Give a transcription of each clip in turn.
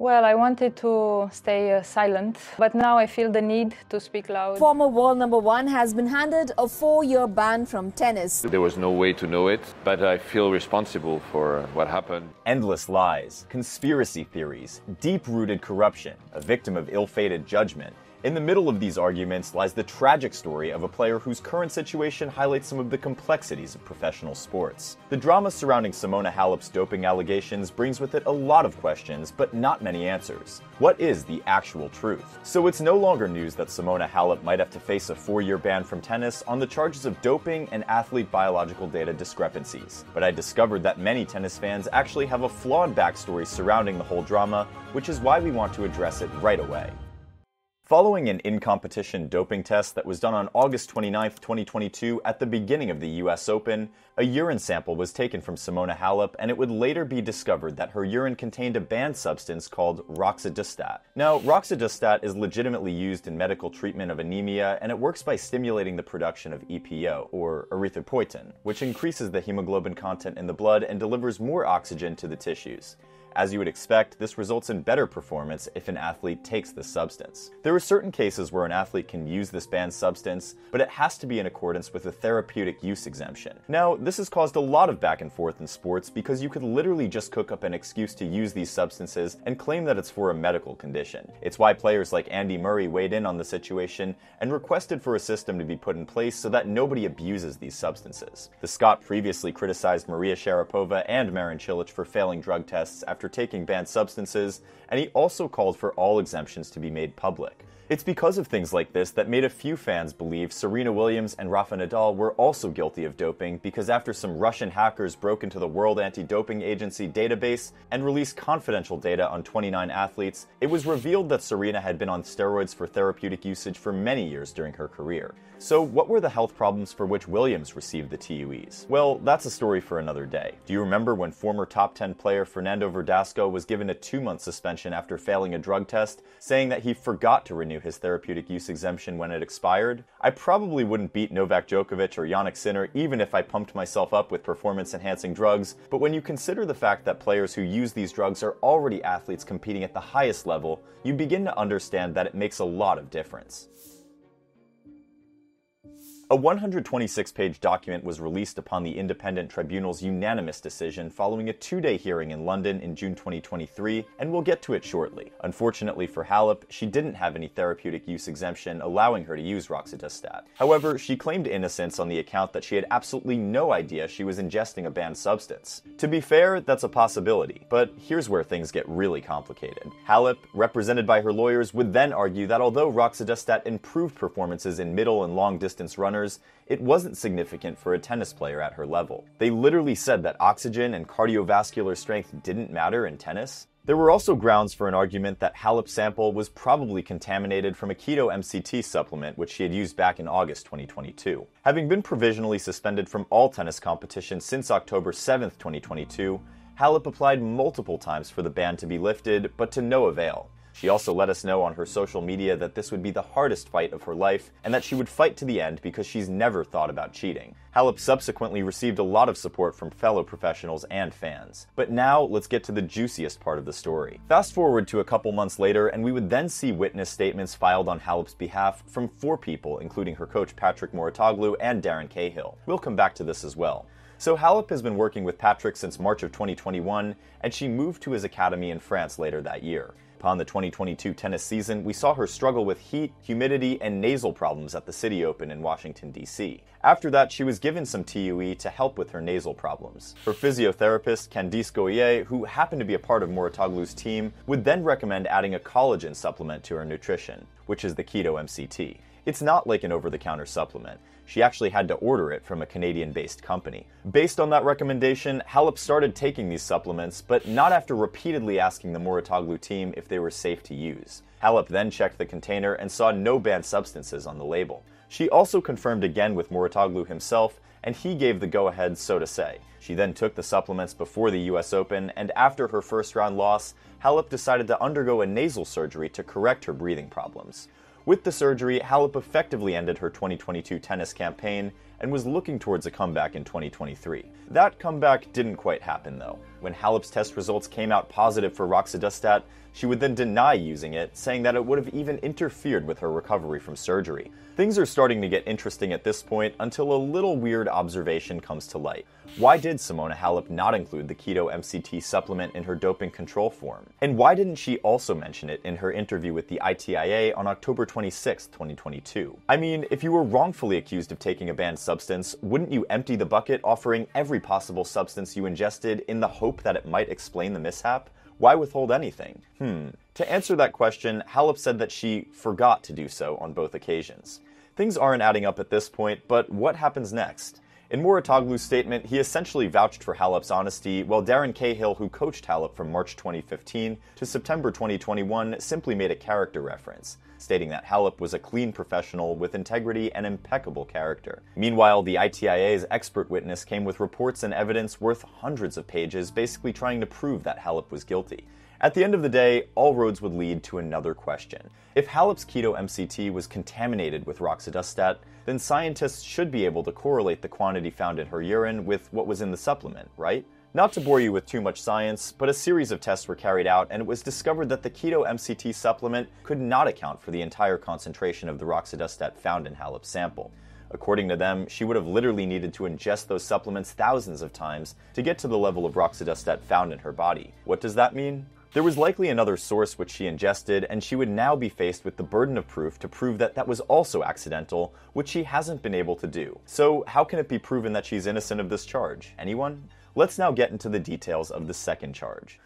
Well, I wanted to stay silent, but now I feel the need to speak loud. Former world number one has been handed a 4-year ban from tennis. There was no way to know it, but I feel responsible for what happened. Endless lies, conspiracy theories, deep-rooted corruption, a victim of ill-fated judgment. In the middle of these arguments lies the tragic story of a player whose current situation highlights some of the complexities of professional sports. The drama surrounding Simona Halep's doping allegations brings with it a lot of questions, but not many answers. What is the actual truth? So it's no longer news that Simona Halep might have to face a 4-year ban from tennis on the charges of doping and athlete biological data discrepancies. But I discovered that many tennis fans actually have a flawed backstory surrounding the whole drama, which is why we want to address it right away. Following an in-competition doping test that was done on August 29, 2022 at the beginning of the US Open, a urine sample was taken from Simona Halep, and it would later be discovered that her urine contained a banned substance called roxadustat. Now, roxadustat is legitimately used in medical treatment of anemia, and it works by stimulating the production of EPO, or erythropoietin, which increases the hemoglobin content in the blood and delivers more oxygen to the tissues. As you would expect, this results in better performance if an athlete takes this substance. There are certain cases where an athlete can use this banned substance, but it has to be in accordance with a therapeutic use exemption. Now, this has caused a lot of back and forth in sports because you could literally just cook up an excuse to use these substances and claim that it's for a medical condition. It's why players like Andy Murray weighed in on the situation and requested for a system to be put in place so that nobody abuses these substances. The Scot previously criticized Maria Sharapova and Marin Cilic for failing drug tests after taking banned substances, and he also called for all exemptions to be made public. It's because of things like this that made a few fans believe Serena Williams and Rafa Nadal were also guilty of doping, because after some Russian hackers broke into the World Anti-Doping Agency database and released confidential data on 29 athletes, it was revealed that Serena had been on steroids for therapeutic usage for many years during her career. So what were the health problems for which Williams received the TUEs? Well, that's a story for another day. Do you remember when former top 10 player Fernando Verdasco was given a 2-month suspension after failing a drug test, saying that he forgot to renew his therapeutic use exemption when it expired? I probably wouldn't beat Novak Djokovic or Jannik Sinner even if I pumped myself up with performance-enhancing drugs, but when you consider the fact that players who use these drugs are already athletes competing at the highest level, you begin to understand that it makes a lot of difference. A 126-page document was released upon the Independent Tribunal's unanimous decision following a 2-day hearing in London in June 2023, and we'll get to it shortly. Unfortunately for Halep, she didn't have any therapeutic use exemption allowing her to use roxadustat. However, she claimed innocence on the account that she had absolutely no idea she was ingesting a banned substance. To be fair, that's a possibility, but here's where things get really complicated. Halep, represented by her lawyers, would then argue that although roxadustat improved performances in middle and long-distance runners, it wasn't significant for a tennis player at her level. They literally said that oxygen and cardiovascular strength didn't matter in tennis. There were also grounds for an argument that Halep's sample was probably contaminated from a keto MCT supplement which she had used back in August 2022. Having been provisionally suspended from all tennis competition since October 7, 2022, Halep applied multiple times for the ban to be lifted, but to no avail. She also let us know on her social media that this would be the hardest fight of her life and that she would fight to the end because she's never thought about cheating. Halep subsequently received a lot of support from fellow professionals and fans. But now, let's get to the juiciest part of the story. Fast forward to a couple months later, and we would then see witness statements filed on Halep's behalf from 4 people, including her coach Patrick Mouratoglou and Darren Cahill. We'll come back to this as well. So Halep has been working with Patrick since March of 2021, and she moved to his academy in France later that year. Upon the 2022 tennis season, we saw her struggle with heat, humidity, and nasal problems at the City Open in Washington, D.C. After that, she was given some TUE to help with her nasal problems. Her physiotherapist, Candice Goyer, who happened to be a part of Mouratoglou's team, would then recommend adding a collagen supplement to her nutrition, which is the keto MCT. It's not like an over-the-counter supplement. She actually had to order it from a Canadian-based company. Based on that recommendation, Halep started taking these supplements, but not after repeatedly asking the Mouratoglou team if they were safe to use. Halep then checked the container and saw no banned substances on the label. She also confirmed again with Mouratoglou himself, and he gave the go-ahead, so to say. She then took the supplements before the US Open, and after her first-round loss, Halep decided to undergo a nasal surgery to correct her breathing problems. With the surgery, Halep effectively ended her 2022 tennis campaign and was looking towards a comeback in 2023. That comeback didn't quite happen though. When Halep's test results came out positive for roxadustat, She would then deny using it, saying that it would have even interfered with her recovery from surgery. Things are starting to get interesting at this point until a little weird observation comes to light. Why did Simona Halep not include the keto MCT supplement in her doping control form? And why didn't she also mention it in her interview with the ITIA on October 26, 2022? I mean, if you were wrongfully accused of taking a banned substance, wouldn't you empty the bucket offering every possible substance you ingested in the hope that it might explain the mishap? Why withhold anything? To answer that question, Halep said that she forgot to do so on both occasions. Things aren't adding up at this point, but what happens next? In Muratoglu's statement, he essentially vouched for Halep's honesty, while Darren Cahill, who coached Halep from March 2015 to September 2021, simply made a character reference, stating that Halep was a clean professional with integrity and impeccable character. Meanwhile, the ITIA's expert witness came with reports and evidence worth hundreds of pages, basically trying to prove that Halep was guilty. At the end of the day, all roads would lead to another question. If Halep's keto MCT was contaminated with roxadustat, then scientists should be able to correlate the quantity found in her urine with what was in the supplement, right? Not to bore you with too much science, but a series of tests were carried out and it was discovered that the keto MCT supplement could not account for the entire concentration of the roxadustat found in Halep's sample. According to them, she would have literally needed to ingest those supplements thousands of times to get to the level of roxadustat found in her body. What does that mean? There was likely another source which she ingested, and she would now be faced with the burden of proof to prove that that was also accidental, which she hasn't been able to do. So how can it be proven that she's innocent of this charge? Anyone? Let's now get into the details of the second charge.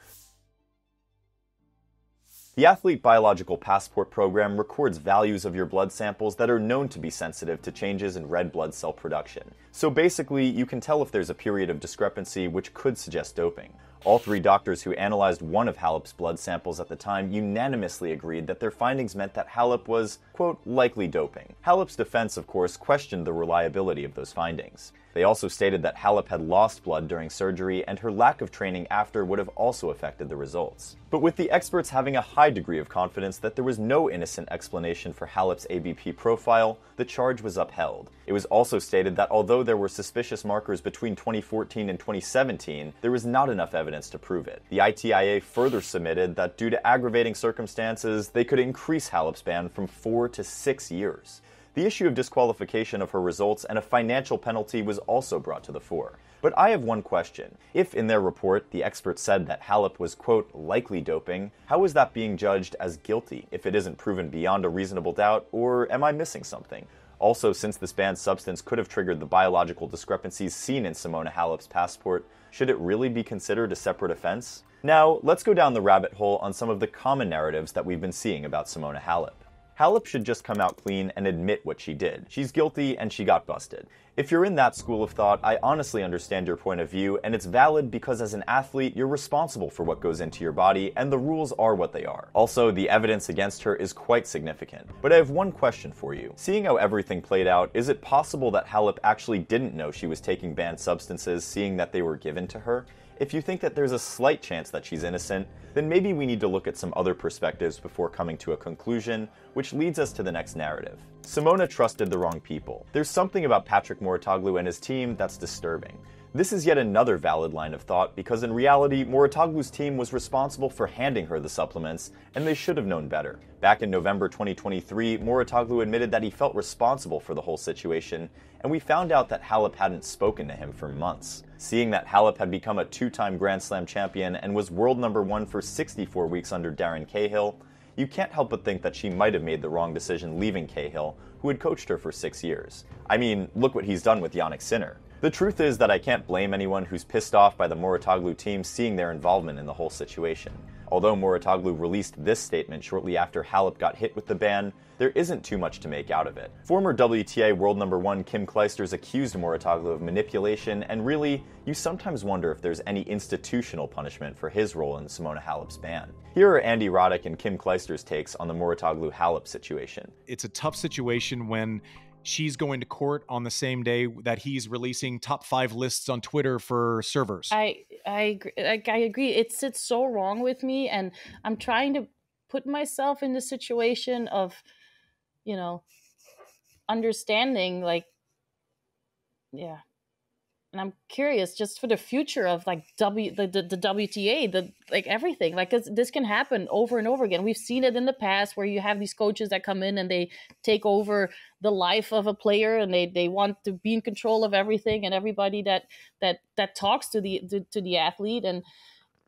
The Athlete Biological Passport program records values of your blood samples that are known to be sensitive to changes in red blood cell production. So basically, you can tell if there's a period of discrepancy which could suggest doping. All three doctors who analyzed one of Halep's blood samples at the time unanimously agreed that their findings meant that Halep was, quote, likely doping. Halep's defense, of course, questioned the reliability of those findings. They also stated that Halep had lost blood during surgery and her lack of training after would have also affected the results. But with the experts having a high degree of confidence that there was no innocent explanation for Halep's ABP profile, the charge was upheld. It was also stated that although there were suspicious markers between 2014 and 2017, there was not enough evidence to prove it. The ITIA further submitted that due to aggravating circumstances, they could increase Halep's ban from 4 to 6 years. The issue of disqualification of her results and a financial penalty was also brought to the fore. But I have one question. If in their report the experts said that Halep was, quote, likely doping, how is that being judged as guilty if it isn't proven beyond a reasonable doubt, or am I missing something? Also, since this banned substance could have triggered the biological discrepancies seen in Simona Halep's passport, should it really be considered a separate offense? Now, let's go down the rabbit hole on some of the common narratives that we've been seeing about Simona Halep. Halep should just come out clean and admit what she did. She's guilty and she got busted. If you're in that school of thought, I honestly understand your point of view, and it's valid because as an athlete, you're responsible for what goes into your body, and the rules are what they are. Also, the evidence against her is quite significant. But I have one question for you. Seeing how everything played out, is it possible that Halep actually didn't know she was taking banned substances, seeing that they were given to her? If you think that there's a slight chance that she's innocent, then maybe we need to look at some other perspectives before coming to a conclusion, which leads us to the next narrative. Simona trusted the wrong people. There's something about Patrick Mouratoglou and his team that's disturbing. This is yet another valid line of thought because in reality, Mouratoglou's team was responsible for handing her the supplements, and they should have known better. Back in November 2023, Mouratoglou admitted that he felt responsible for the whole situation, and we found out that Halep hadn't spoken to him for months. Seeing that Halep had become a two-time Grand Slam champion and was world number 1 for 64 weeks under Darren Cahill, you can't help but think that she might have made the wrong decision leaving Cahill, who had coached her for 6 years. I mean, look what he's done with Yannick Sinner. The truth is that I can't blame anyone who's pissed off by the Mouratoglou team seeing their involvement in the whole situation. Although Mouratoglou released this statement shortly after Halep got hit with the ban, there isn't too much to make out of it. Former WTA world number 1 Kim Clijsters accused Mouratoglou of manipulation, and really, you sometimes wonder if there's any institutional punishment for his role in Simona Halep's ban. Here are Andy Roddick and Kim Clijsters' takes on the Mouratoglou-Halep situation. It's a tough situation when she's going to court on the same day that he's releasing top 5 lists on Twitter for servers. I agree. I agree. It sits so wrong with me, and I'm trying to put myself in the situation of, understanding, like, yeah. And I'm curious just for the future of like the WTA, like everything, like 'cause this can happen over and over again. We've seen it in the past where you have these coaches that come in and they take over the life of a player, and they want to be in control of everything and everybody that talks to the athlete. And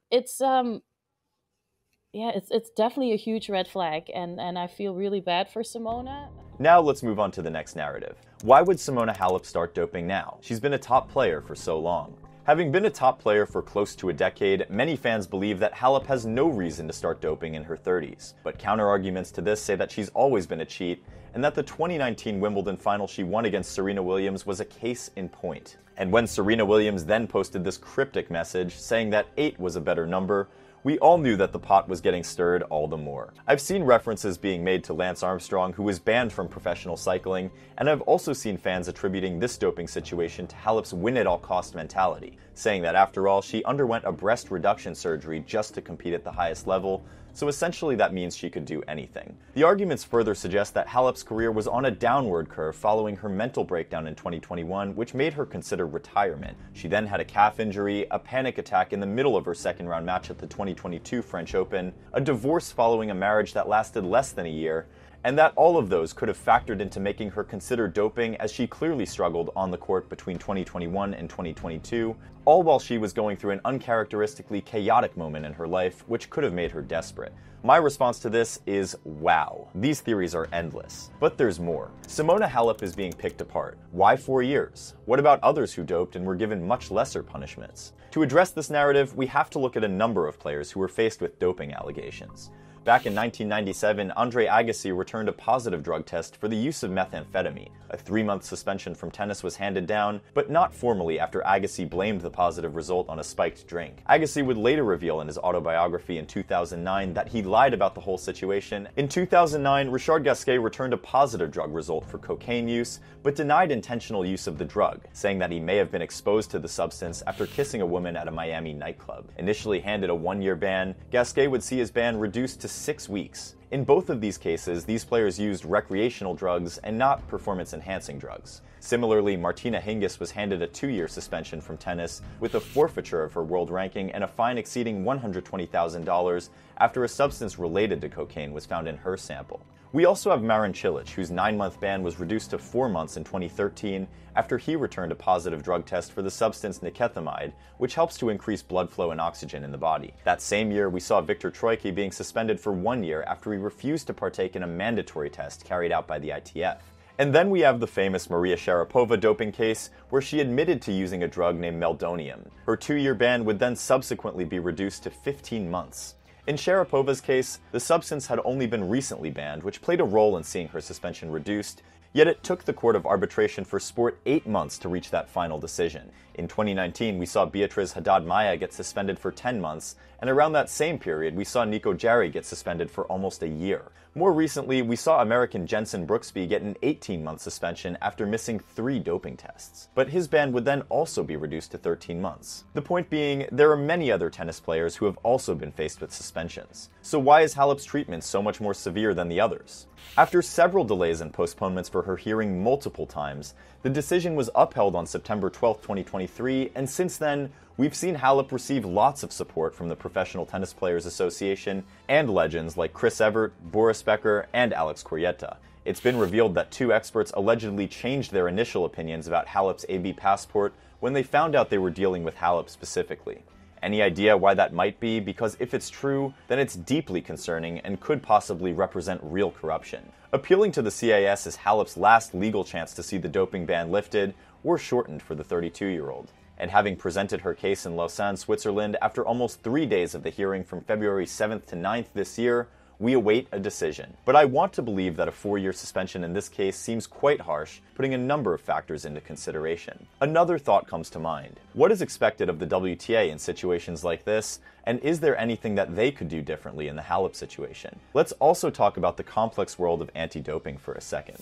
it's yeah, it's definitely a huge red flag, and I feel really bad for Simona. Now let's move on to the next narrative. Why would Simona Halep start doping now? She's been a top player for so long. Having been a top player for close to a decade, many fans believe that Halep has no reason to start doping in her 30s. But counter-arguments to this say that she's always been a cheat, and that the 2019 Wimbledon final she won against Serena Williams was a case in point. And when Serena Williams then posted this cryptic message saying that 8 was a better number, we all knew that the pot was getting stirred all the more. I've seen references being made to Lance Armstrong, who was banned from professional cycling, and I've also seen fans attributing this doping situation to Halep's win-at-all-cost mentality, saying that after all, she underwent a breast reduction surgery just to compete at the highest level, so essentially that means she could do anything. The arguments further suggest that Halep's career was on a downward curve following her mental breakdown in 2021, which made her consider retirement. She then had a calf injury, a panic attack in the middle of her second-round match at the 2022 French Open, a divorce following a marriage that lasted less than a year, and that all of those could have factored into making her consider doping, as she clearly struggled on the court between 2021 and 2022, all while she was going through an uncharacteristically chaotic moment in her life, which could have made her desperate. My response to this is, wow. These theories are endless. But there's more. Simona Halep is being picked apart. Why 4 years? What about others who doped and were given much lesser punishments? To address this narrative, we have to look at a number of players who were faced with doping allegations. Back in 1997, Andre Agassi returned a positive drug test for the use of methamphetamine. A 3-month suspension from tennis was handed down, but not formally, after Agassi blamed the positive result on a spiked drink. Agassi would later reveal in his autobiography in 2009 that he lied about the whole situation. In 2009, Richard Gasquet returned a positive drug result for cocaine use, but denied intentional use of the drug, saying that he may have been exposed to the substance after kissing a woman at a Miami nightclub. Initially handed a 1-year ban, Gasquet would see his ban reduced to 6 weeks. In both of these cases, these players used recreational drugs and not performance-enhancing drugs. Similarly, Martina Hingis was handed a 2-year suspension from tennis, with a forfeiture of her world ranking and a fine exceeding $120,000 after a substance related to cocaine was found in her sample. We also have Marin Cilic, whose 9-month ban was reduced to 4 months in 2013 after he returned a positive drug test for the substance nicotinamide, which helps to increase blood flow and oxygen in the body. That same year, we saw Viktor Troicki being suspended for 1 year after he refused to partake in a mandatory test carried out by the ITF. And then we have the famous Maria Sharapova doping case, where she admitted to using a drug named meldonium. Her 2-year ban would then subsequently be reduced to 15 months. In Sharapova's case, the substance had only been recently banned, which played a role in seeing her suspension reduced, yet it took the Court of Arbitration for Sport 8 months to reach that final decision. In 2019, we saw Beatriz Haddad-Maia get suspended for 10 months, and around that same period, we saw Nico Jarry get suspended for almost a year. More recently, we saw American Jensen Brooksby get an 18-month suspension after missing 3 doping tests. But his ban would then also be reduced to 13 months. The point being, there are many other tennis players who have also been faced with suspensions. So why is Halep's treatment so much more severe than the others? After several delays and postponements for her hearing multiple times, the decision was upheld on September 12, 2023, and since then, we've seen Halep receive lots of support from the Professional Tennis Players Association and legends like Chris Evert, Boris Becker, and Alex Corrieta. It's been revealed that 2 experts allegedly changed their initial opinions about Halep's AB passport when they found out they were dealing with Halep specifically. Any idea why that might be? Because if it's true, then it's deeply concerning and could possibly represent real corruption. Appealing to the CAS is Halep's last legal chance to see the doping ban lifted or shortened for the 32-year-old. And having presented her case in Lausanne, Switzerland, after almost 3 days of the hearing from February 7th to 9th this year, we await a decision. But I want to believe that a 4-year suspension in this case seems quite harsh, putting a number of factors into consideration. Another thought comes to mind. What is expected of the WTA in situations like this, and is there anything that they could do differently in the Halep situation? Let's also talk about the complex world of anti-doping for a second.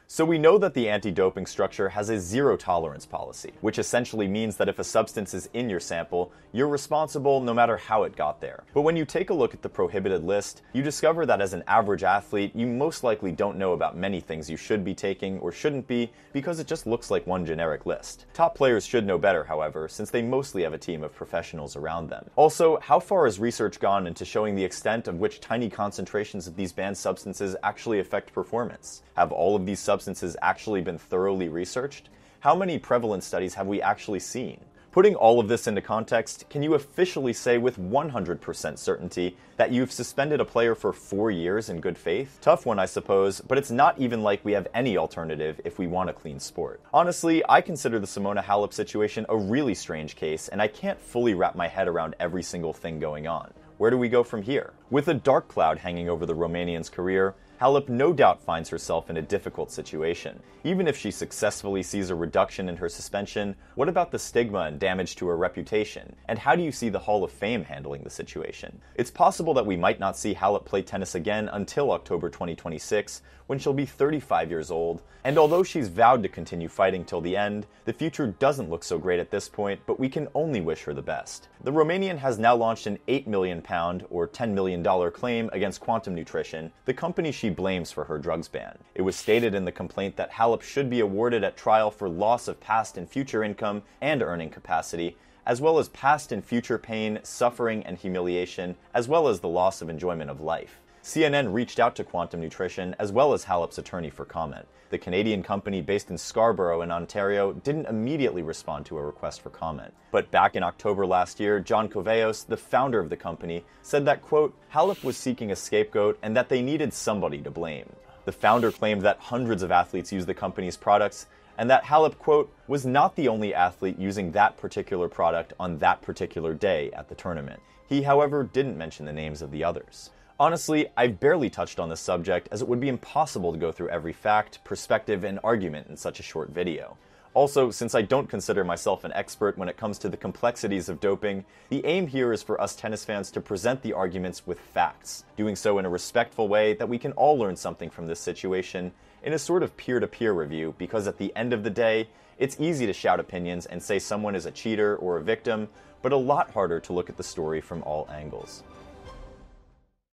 So we know that the anti-doping structure has a zero-tolerance policy, which essentially means that if a substance is in your sample, you're responsible no matter how it got there. But when you take a look at the prohibited list, you discover that as an average athlete, you most likely don't know about many things you should be taking or shouldn't be because it just looks like one generic list. Top players should know better, however, since they mostly have a team of professionals around them. Also, how far has research gone into showing the extent of which tiny concentrations of these banned substances actually affect performance? Have all of these substances actually been thoroughly researched? How many prevalence studies have we actually seen? Putting all of this into context, can you officially say with 100% certainty that you've suspended a player for 4 years in good faith? Tough one, I suppose, but it's not even like we have any alternative if we want a clean sport. Honestly, I consider the Simona Halep situation a really strange case, and I can't fully wrap my head around every single thing going on. Where do we go from here? With a dark cloud hanging over the Romanian's career, Halep no doubt finds herself in a difficult situation. Even if she successfully sees a reduction in her suspension, what about the stigma and damage to her reputation? And how do you see the Hall of Fame handling the situation? It's possible that we might not see Halep play tennis again until October 2026, when she'll be 35 years old, and although she's vowed to continue fighting till the end, the future doesn't look so great at this point, but we can only wish her the best. The Romanian has now launched an £8 million or $10 million claim against Quantum Nutrition, the company she blames for her drugs ban. It was stated in the complaint that Halep should be awarded at trial for loss of past and future income and earning capacity, as well as past and future pain, suffering, and humiliation, as well as the loss of enjoyment of life. CNN reached out to Quantum Nutrition as well as Halep's attorney for comment. The Canadian company based in Scarborough in Ontario didn't immediately respond to a request for comment. But back in October last year, John Coveos, the founder of the company, said that, quote, Halep was seeking a scapegoat and that they needed somebody to blame. The founder claimed that hundreds of athletes use the company's products and that Halep, quote, was not the only athlete using that particular product on that particular day at the tournament. He, however, didn't mention the names of the others. Honestly, I've barely touched on this subject as it would be impossible to go through every fact, perspective, and argument in such a short video. Also, since I don't consider myself an expert when it comes to the complexities of doping, the aim here is for us tennis fans to present the arguments with facts, doing so in a respectful way that we can all learn something from this situation in a sort of peer-to-peer review, because at the end of the day, it's easy to shout opinions and say someone is a cheater or a victim, but a lot harder to look at the story from all angles.